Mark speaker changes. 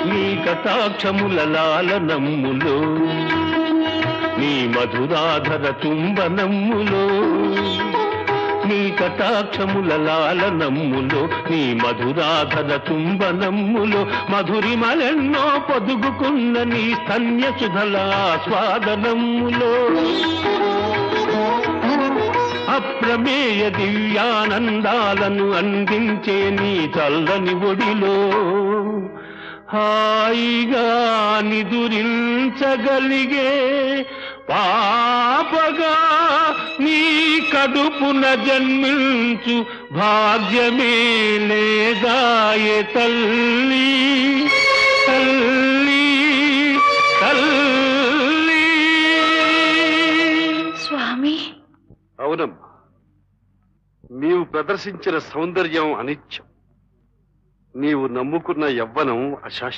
Speaker 1: నీ కటాక్షముల లాలనమ్ములో నీ మధురాధర చుంబనమ్ములో నీ కటాక్షముల లాలనమ్ములో నీ మధురాధర చుంబనమ్ములో మధురిమలెన్నో పొదుగుకున్న నీ స్తన్య సుధల ఆస్వాదనమ్ములో అప్రమేయ దివ్యానందాలను అందించే నీ చల్లని ఒడిలో హాయిగా నిదురించగలిగే పాపగా నీ కడుపున జన్మించు భాగ్యమే లేదాయే తల్లి తల్లి తల్లి.
Speaker 2: స్వామి,
Speaker 3: అవునమ్మా, నీవు ప్రదర్శించిన సౌందర్యం అనిత్యం, నీవు నమ్ముకున్న యవ్వనం అశాశ్వతం.